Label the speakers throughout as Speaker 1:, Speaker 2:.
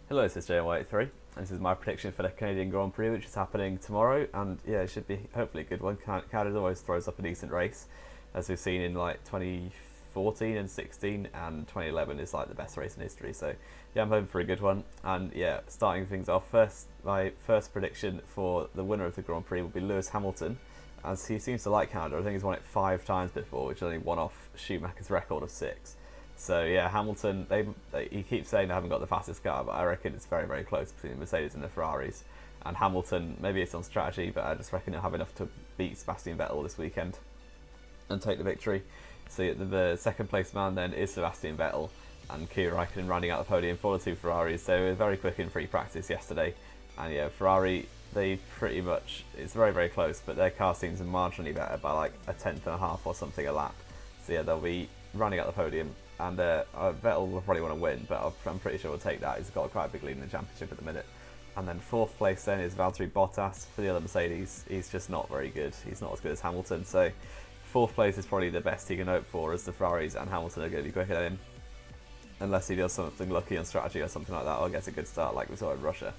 Speaker 1: Hello, this is JY83, and this is my prediction for the Canadian Grand Prix, which is happening tomorrow. And yeah, it should be hopefully a good one. Canada always throws up a decent race, as we've seen in like 2014 and 16, and 2011 is like the best race in history. So yeah, I'm hoping for a good one. And yeah, starting things off first, my first prediction for the winner of the Grand Prix will be Lewis Hamilton, as he seems to like Canada. I think he's won it 5 times before, which is only one off Schumacher's record of 6. So yeah, Hamilton. He keeps saying they haven't got the fastest car, but I reckon it's very, very close between the Mercedes and the Ferraris. And Hamilton, maybe it's on strategy, but I just reckon he'll have enough to beat Sebastian Vettel this weekend and take the victory. So yeah, the second place man then is Sebastian Vettel, and Kimi Raikkonen rounding out the podium for the 2 Ferraris. They were very quick in free practice yesterday, and yeah, Ferrari, they pretty much, it's very, very close, but their car seems marginally better by like a tenth and a half or something a lap. So yeah, they'll be running out the podium. And Vettel will probably want to win, but I'm pretty sure we'll take that. He's got quite a big lead in the championship at the minute. And then 4th place then is Valtteri Bottas for the other Mercedes. He's just not very good. He's not as good as Hamilton. So 4th place is probably the best he can hope for, as the Ferraris and Hamilton are going to be quicker than him. Unless he does something lucky on strategy or something like that, or gets a good start like we saw in Russia.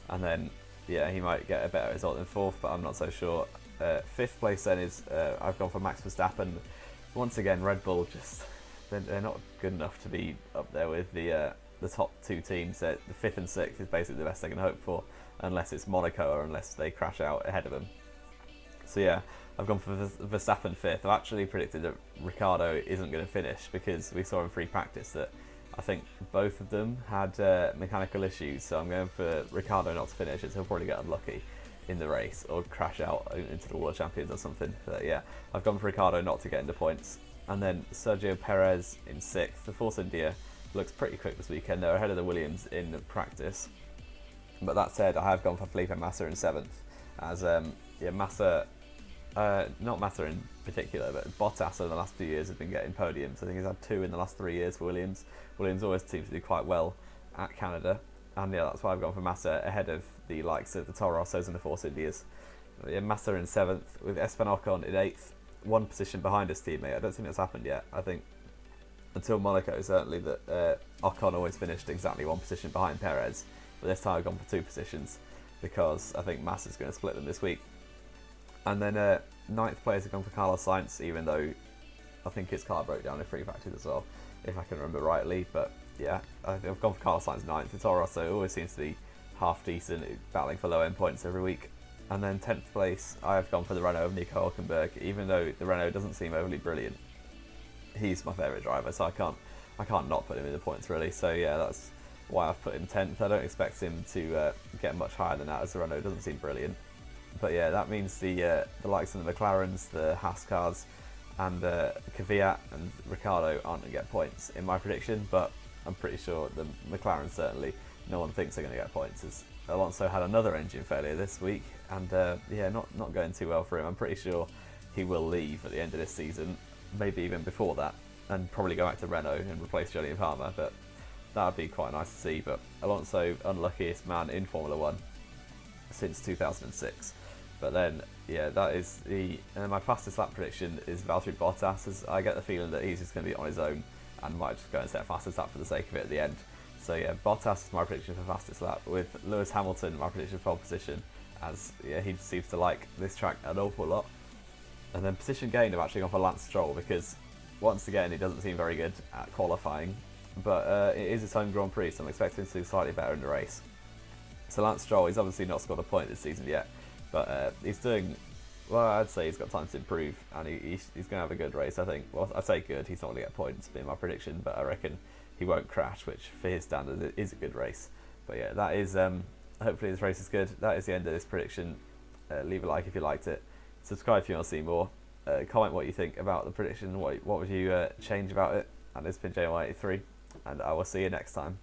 Speaker 1: And then, yeah, he might get a better result than 4th, but I'm not so sure. 5th place then is, I've gone for Max Verstappen. Once again, Red Bull just... They're not good enough to be up there with the top 2 teams. The 5th and 6th is basically the best they can hope for, unless it's Monaco or unless they crash out ahead of them. So yeah, I've gone for Verstappen 5th. I've actually predicted that Ricciardo isn't going to finish, because we saw in free practice that I think both of them had mechanical issues. So I'm going for Ricciardo not to finish, as he'll probably get unlucky in the race or crash out into the World Champions or something. But yeah, I've gone for Ricciardo not to get into points. And then Sergio Perez in 6th. The Force India looks pretty quick this weekend. They're ahead of the Williams in practice. But that said, I have gone for Felipe Massa in 7th. As yeah, Massa, not Massa in particular, but Bottas in the last few years has been getting podiums. I think he's had 2 in the last 3 years for Williams. Williams always seems to do quite well at Canada. And yeah, that's why I've gone for Massa ahead of the likes of the Toro Rossos and the Force Indias. Yeah, Massa in 7th, with Esteban Ocon in 8th. 1 position behind his teammate. I don't think that's happened yet. I think until Monaco, certainly, that Ocon always finished exactly 1 position behind Perez. But this time I've gone for 2 positions, because I think Massa's going to split them this week. And then 9th place I've gone for Carlos Sainz, even though I think his car broke down in free practice as well, if I can remember rightly. But yeah, I've gone for Carlos Sainz 9th. The Toro Rosso always seems to be half decent, battling for low end points every week. And then 10th place, I have gone for the Renault of Nico Hülkenberg. Even though the Renault doesn't seem overly brilliant, he's my favourite driver, so I can't not put him in the points really. So yeah, that's why I've put him 10th. I don't expect him to get much higher than that, as the Renault doesn't seem brilliant. But yeah, that means the likes of the McLarens, the Haas cars, and Kvyat and Ricciardo aren't going to get points in my prediction. But I'm pretty sure the McLaren, certainly, no one thinks they're going to get points, as Alonso had another engine failure this week, and yeah, not going too well for him. I'm pretty sure he will leave at the end of this season, maybe even before that, and probably go back to Renault and replace Jolyon Palmer. But that would be quite nice to see. But Alonso, unluckiest man in Formula 1 since 2006. But then, yeah, that is my fastest lap prediction is Valtteri Bottas, as I get the feeling that he's just going to be on his own and might just go and set a fastest lap for the sake of it at the end. So yeah, Bottas is my prediction for fastest lap, with Lewis Hamilton my prediction for pole position, as yeah, he seems to like this track an awful lot. And then position gain, I've actually gone for Lance Stroll, because once again he doesn't seem very good at qualifying, but it is his home Grand Prix, so I'm expecting him to do slightly better in the race. So Lance Stroll, he's obviously not scored a point this season yet, but he's doing, well, I'd say he's got time to improve, and he's going to have a good race, I think. Well, I say good, he's not going to get points being my prediction, but I reckon he won't crash, which for his standards is a good race. But yeah, that is, hopefully this race is good. That is the end of this prediction. Leave a like if you liked it. Subscribe if you want to see more. Comment what you think about the prediction. What would you change about it? And it's been JY83, and I will see you next time.